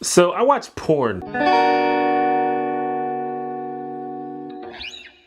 So I watch porn.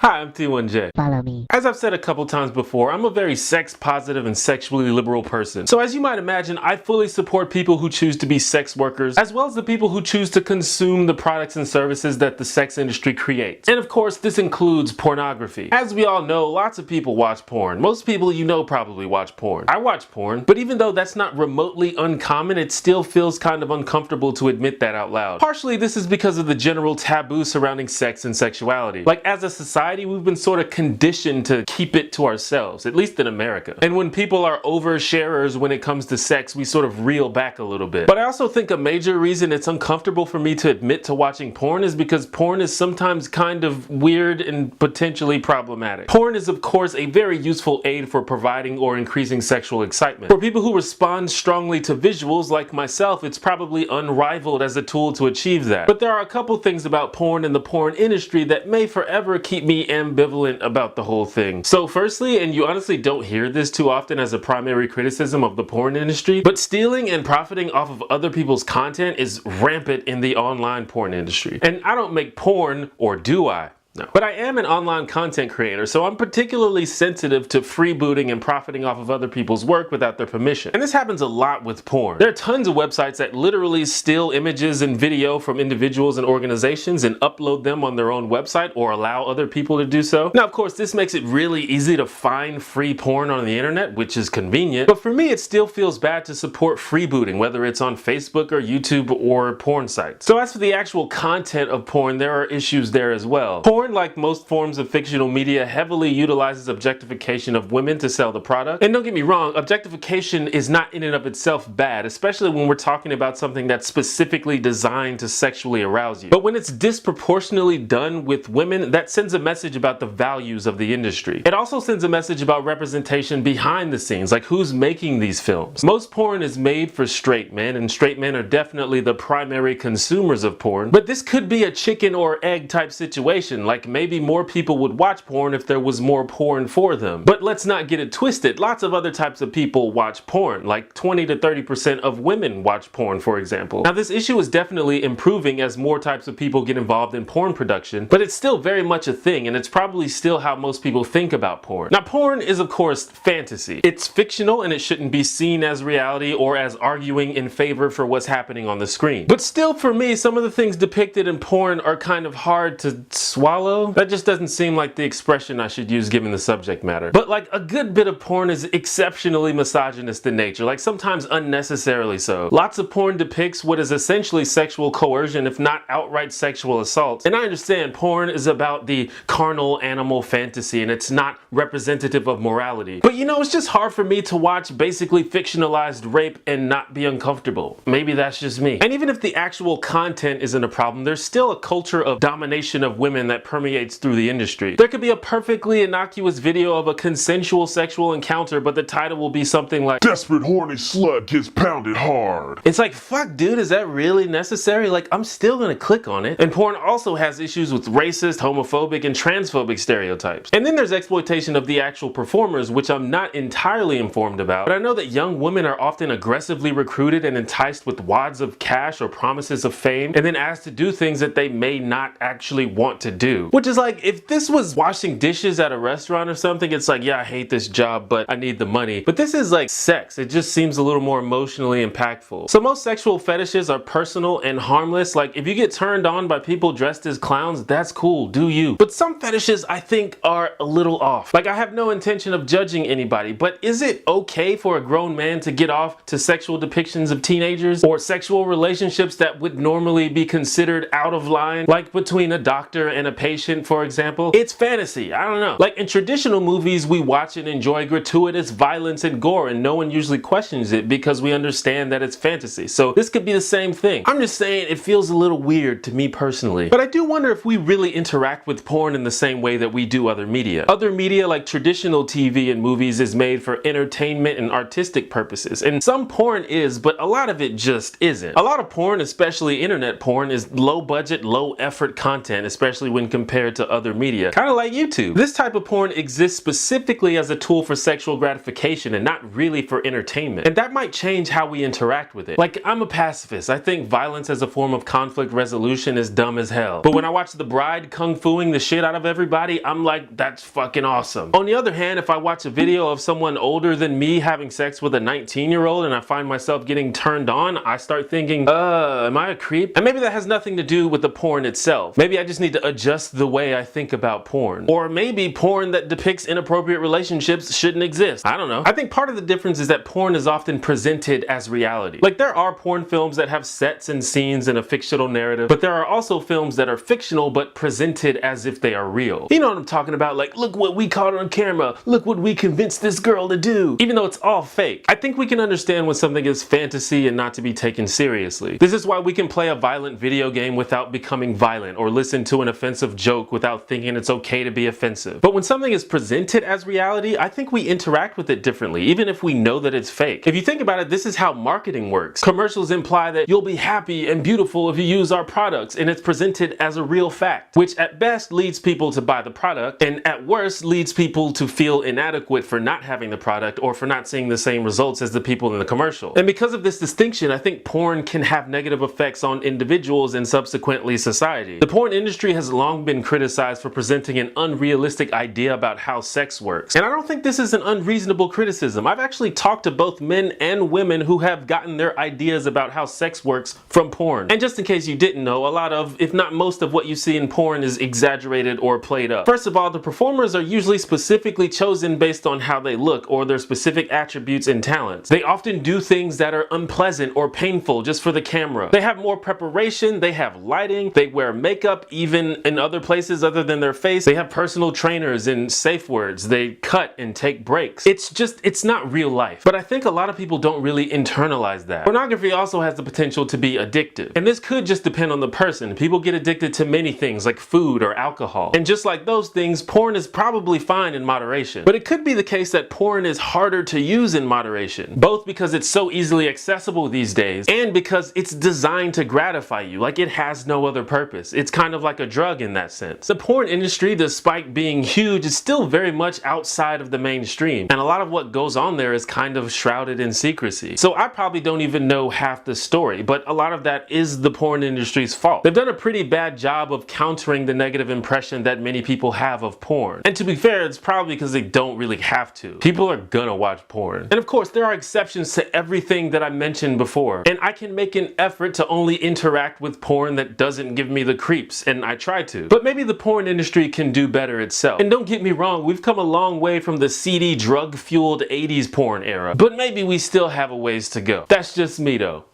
Hi, I'm T1J. Follow me. As I've said a couple times before, I'm a very sex positive and sexually liberal person. So as you might imagine, I fully support people who choose to be sex workers, as well as the people who choose to consume the products and services that the sex industry creates. And of course, this includes pornography. As we all know, lots of people watch porn. Most people you know probably watch porn. I watch porn, but even though that's not remotely uncommon, it still feels kind of uncomfortable to admit that out loud. Partially, this is because of the general taboo surrounding sex and sexuality. Like, as a society, we've been sort of conditioned to keep it to ourselves, at least in America. And when people are oversharers when it comes to sex, we sort of reel back a little bit. But I also think a major reason it's uncomfortable for me to admit to watching porn is because porn is sometimes kind of weird and potentially problematic. Porn is of course a very useful aid for providing or increasing sexual excitement. For people who respond strongly to visuals like myself, it's probably unrivaled as a tool to achieve that. But there are a couple things about porn and the porn industry that may forever keep me ambivalent about the whole thing. So firstly, and you honestly don't hear this too often as a primary criticism of the porn industry, but stealing and profiting off of other people's content is rampant in the online porn industry. And I don't make porn, or do I? No. But I am an online content creator, so I'm particularly sensitive to freebooting and profiting off of other people's work without their permission. And this happens a lot with porn. There are tons of websites that literally steal images and video from individuals and organizations and upload them on their own website or allow other people to do so. Now, of course, this makes it really easy to find free porn on the internet, which is convenient. But for me, it still feels bad to support freebooting, whether it's on Facebook or YouTube or porn sites. So as for the actual content of porn, there are issues there as well. Porn, like most forms of fictional media, heavily utilizes objectification of women to sell the product. And don't get me wrong, objectification is not in and of itself bad, especially when we're talking about something that's specifically designed to sexually arouse you. But when it's disproportionately done with women, that sends a message about the values of the industry. It also sends a message about representation behind the scenes, like who's making these films. Most porn is made for straight men, and straight men are definitely the primary consumers of porn. But this could be a chicken or egg type situation. Like maybe more people would watch porn if there was more porn for them. But let's not get it twisted. Lots of other types of people watch porn, like 20 to 30% of women watch porn, for example. Now this issue is definitely improving as more types of people get involved in porn production, but it's still very much a thing, and it's probably still how most people think about porn. Now porn is of course fantasy. It's fictional and it shouldn't be seen as reality or as arguing in favor for what's happening on the screen. But still, for me, some of the things depicted in porn are kind of hard to swallow. That just doesn't seem like the expression I should use given the subject matter. But like a good bit of porn is exceptionally misogynist in nature, like sometimes unnecessarily so. Lots of porn depicts what is essentially sexual coercion, if not outright sexual assault. And I understand porn is about the carnal animal fantasy and it's not representative of morality. But you know, it's just hard for me to watch basically fictionalized rape and not be uncomfortable. Maybe that's just me. And even if the actual content isn't a problem, there's still a culture of domination of women that permeates through the industry. There could be a perfectly innocuous video of a consensual sexual encounter, but the title will be something like "Desperate horny slut gets pounded hard." It's like, fuck dude, is that really necessary? Like, I'm still gonna click on it. And porn also has issues with racist, homophobic, and transphobic stereotypes. And then there's exploitation of the actual performers, which I'm not entirely informed about, but I know that young women are often aggressively recruited and enticed with wads of cash or promises of fame, and then asked to do things that they may not actually want to do. Which is like, if this was washing dishes at a restaurant or something, it's like, yeah, I hate this job, but I need the money. But this is like sex. It just seems a little more emotionally impactful. So most sexual fetishes are personal and harmless. Like, if you get turned on by people dressed as clowns, that's cool, do you. But some fetishes I think are a little off. Like, I have no intention of judging anybody, but is it okay for a grown man to get off to sexual depictions of teenagers or sexual relationships that would normally be considered out of line, like between a doctor and a patient, for example? It's fantasy, I don't know. Like in traditional movies, we watch and enjoy gratuitous violence and gore, and no one usually questions it because we understand that it's fantasy. So this could be the same thing. I'm just saying it feels a little weird to me personally. But I do wonder if we really interact with porn in the same way that we do other media. Other media like traditional TV and movies is made for entertainment and artistic purposes. And some porn is, but a lot of it just isn't. A lot of porn, especially internet porn, is low budget, low effort content, especially when compared compared to other media, kind of like YouTube. This type of porn exists specifically as a tool for sexual gratification and not really for entertainment. And that might change how we interact with it. Like, I'm a pacifist. I think violence as a form of conflict resolution is dumb as hell. But when I watch the bride kung fuing the shit out of everybody, I'm like, that's fucking awesome. On the other hand, if I watch a video of someone older than me having sex with a 19-year-old and I find myself getting turned on, I start thinking, am I a creep? And maybe that has nothing to do with the porn itself. Maybe I just need to adjust the way I think about porn. Or maybe porn that depicts inappropriate relationships shouldn't exist. I don't know. I think part of the difference is that porn is often presented as reality. Like, there are porn films that have sets and scenes and a fictional narrative, but there are also films that are fictional but presented as if they are real. You know what I'm talking about? Like, look what we caught on camera. Look what we convinced this girl to do. Even though it's all fake. I think we can understand when something is fantasy and not to be taken seriously. This is why we can play a violent video game without becoming violent, or listen to an offensive joke without thinking it's okay to be offensive. But when something is presented as reality, I think we interact with it differently, even if we know that it's fake. If you think about it, this is how marketing works. Commercials imply that you'll be happy and beautiful if you use our products, and it's presented as a real fact, which at best leads people to buy the product, and at worst leads people to feel inadequate for not having the product or for not seeing the same results as the people in the commercial. And because of this distinction, I think porn can have negative effects on individuals and subsequently society. The porn industry has long been criticized for presenting an unrealistic idea about how sex works. And I don't think this is an unreasonable criticism. I've actually talked to both men and women who have gotten their ideas about how sex works from porn. And just in case you didn't know, a lot of, if not most of what you see in porn is exaggerated or played up. First of all, the performers are usually specifically chosen based on how they look or their specific attributes and talents. They often do things that are unpleasant or painful just for the camera. They have more preparation, they have lighting, they wear makeup even in other places other than their face. They have personal trainers and safe words. They cut and take breaks. It's not real life. But I think a lot of people don't really internalize that. Pornography also has the potential to be addictive. And this could just depend on the person. People get addicted to many things like food or alcohol. And just like those things, porn is probably fine in moderation. But it could be the case that porn is harder to use in moderation, both because it's so easily accessible these days and because it's designed to gratify you. Like, it has no other purpose. It's kind of like a drug in that sense. The porn industry, despite being huge, is still very much outside of the mainstream, and a lot of what goes on there is kind of shrouded in secrecy. So I probably don't even know half the story, but a lot of that is the porn industry's fault. They've done a pretty bad job of countering the negative impression that many people have of porn. And to be fair, it's probably because they don't really have to. People are gonna watch porn. And of course, there are exceptions to everything that I mentioned before. And I can make an effort to only interact with porn that doesn't give me the creeps, and I try to. But maybe the porn industry can do better itself. And don't get me wrong, we've come a long way from the seedy, drug-fueled 80s porn era. But maybe we still have a ways to go. That's just me though.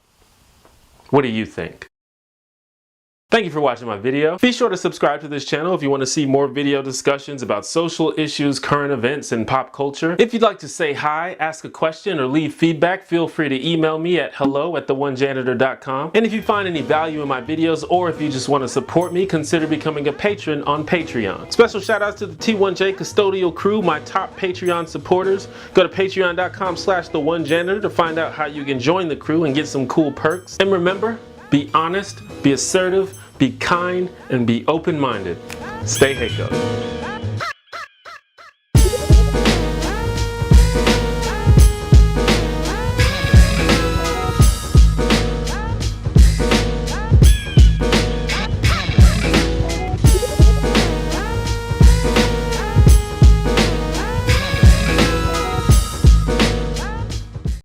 What do you think? Thank you for watching my video. Be sure to subscribe to this channel if you want to see more video discussions about social issues, current events, and pop culture. If you'd like to say hi, ask a question, or leave feedback, feel free to email me at hello@theonejanitor.com. And if you find any value in my videos, or if you just want to support me, consider becoming a patron on Patreon. Special shout outs to the T1J custodial crew, my top Patreon supporters. Go to patreon.com/theonejanitor to find out how you can join the crew and get some cool perks. And remember, be honest, be assertive, be kind, and be open-minded. Stay Heiko.